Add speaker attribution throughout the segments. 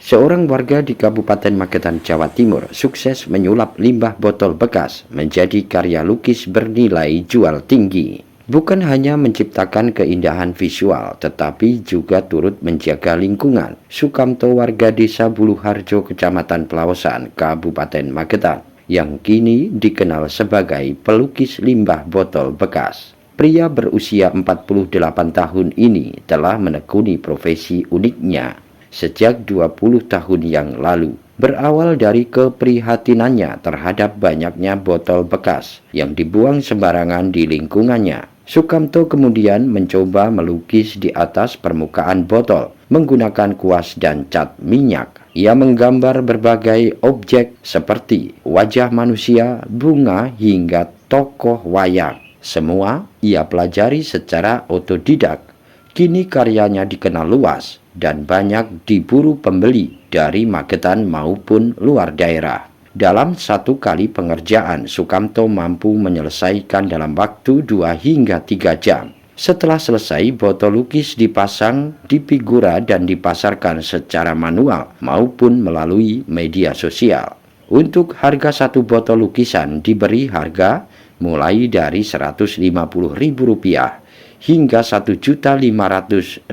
Speaker 1: Seorang warga di Kabupaten Magetan, Jawa Timur sukses menyulap limbah botol bekas menjadi karya lukis bernilai jual tinggi. Bukan hanya menciptakan keindahan visual, tetapi juga turut menjaga lingkungan. Sukamto, warga desa Buluharjo, Kecamatan Pelawasan, Kabupaten Magetan, yang kini dikenal sebagai pelukis limbah botol bekas. Pria berusia 48 tahun ini telah menekuni profesi uniknya sejak 20 tahun yang lalu. Berawal dari keprihatinannya terhadap banyaknya botol bekas yang dibuang sembarangan di lingkungannya, Sukamto kemudian mencoba melukis di atas permukaan botol menggunakan kuas dan cat minyak. Ia menggambar berbagai objek seperti wajah manusia, bunga, hingga tokoh wayang. Semua ia pelajari secara otodidak. Kini karyanya dikenal luas dan banyak diburu pembeli dari Magetan maupun luar daerah. Dalam satu kali pengerjaan, Sukamto mampu menyelesaikan dalam waktu 2 hingga 3 jam. Setelah selesai, botol lukis dipasang di figura dan dipasarkan secara manual maupun melalui media sosial. Untuk harga satu botol lukisan diberi harga mulai dari Rp150.000 hingga Rp1.500.000,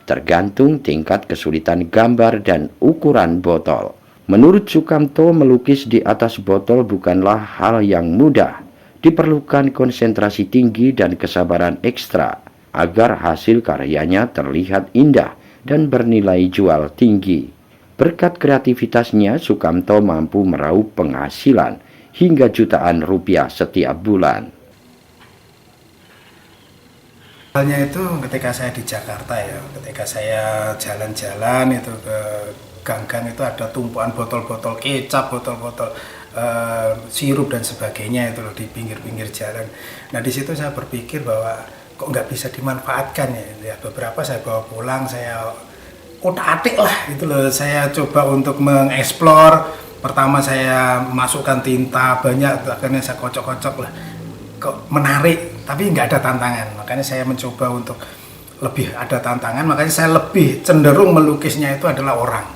Speaker 1: tergantung tingkat kesulitan gambar dan ukuran botol. Menurut Sukamto, melukis di atas botol bukanlah hal yang mudah. Diperlukan konsentrasi tinggi dan kesabaran ekstra agar hasil karyanya terlihat indah dan bernilai jual tinggi. Berkat kreativitasnya, Sukamto mampu meraup penghasilan hingga jutaan rupiah setiap bulan.
Speaker 2: Halnya itu ketika saya di Jakarta ya, ketika saya jalan-jalan itu ke gang-gang itu ada tumpuan botol-botol kecap, botol-botol sirup dan sebagainya itu loh di pinggir-pinggir jalan. Nah di situ saya berpikir bahwa kok nggak bisa dimanfaatkan ya. Beberapa saya bawa pulang, saya otak-atik lah itu loh. Saya coba untuk mengeksplor. Pertama saya masukkan tinta banyak, akhirnya saya kocok-kocok lah. Kok menarik, tapi nggak ada tantangan. Makanya saya mencoba untuk lebih ada tantangan. Makanya saya lebih cenderung melukisnya itu adalah orang.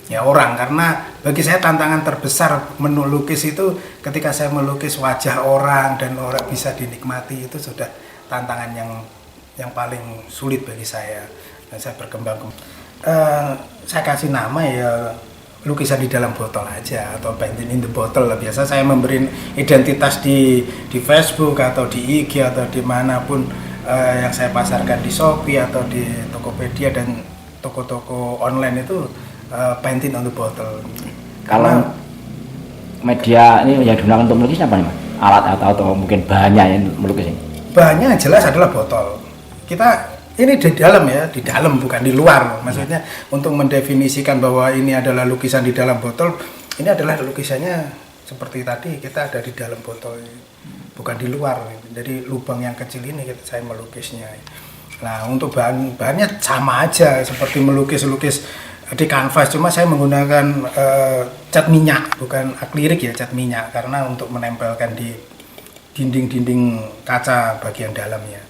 Speaker 2: Ya orang, karena bagi saya tantangan terbesar melukis itu ketika saya melukis wajah orang dan orang bisa dinikmati, itu sudah tantangan yang paling sulit bagi saya. Dan saya berkembang. Saya kasih nama ya lukisan di dalam botol aja atau painting in the bottle lah. Biasa saya memberi identitas di Facebook atau di IG atau dimanapun yang saya pasarkan di Shopee atau di Tokopedia dan toko-toko online itu painting on the bottle.
Speaker 3: Kalau media ini yang digunakan untuk melukis apa nih Mas? Alat atau mungkin bahannya yang melukis ini?
Speaker 2: Bahannya jelas adalah botol. Kita ini di dalam ya, di dalam bukan di luar. Maksudnya untuk mendefinisikan bahwa ini adalah lukisan di dalam botol, ini adalah lukisannya seperti tadi kita ada di dalam botol, bukan di luar. Jadi lubang yang kecil ini saya melukisnya. Nah untuk bahannya sama aja seperti melukis-lukis di kanvas, cuma saya menggunakan cat minyak, bukan akrilik ya, cat minyak, karena untuk menempelkan di dinding-dinding kaca bagian dalamnya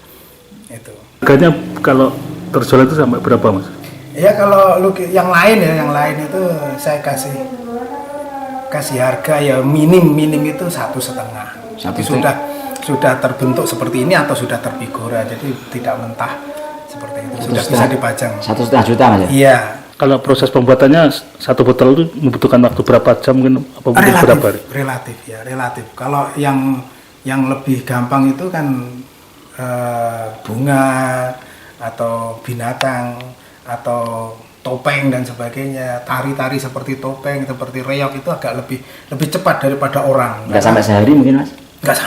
Speaker 2: itu.
Speaker 4: Harganya kalau terjual itu sampai berapa Mas?
Speaker 2: Ya kalau yang lain itu saya kasih harga ya minim itu 1,5. Jadi sudah terbentuk seperti ini atau sudah terfigura, jadi tidak mentah seperti itu, sudah bisa dipajang.
Speaker 3: 1,5 juta Mas ya?
Speaker 2: Iya.
Speaker 4: Kalau proses pembuatannya satu botol itu membutuhkan waktu berapa jam mungkin, apa mungkin berapa hari?
Speaker 2: Relatif. Kalau yang lebih gampang itu kan bunga atau binatang atau topeng dan sebagainya, tari-tari seperti topeng, seperti reog itu agak lebih cepat daripada orang.
Speaker 3: Nggak sampai sehari mungkin Mas?
Speaker 2: Nggak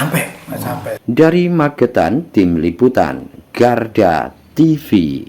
Speaker 2: sampai.
Speaker 1: Dari Magetan, Tim Liputan Garda TV.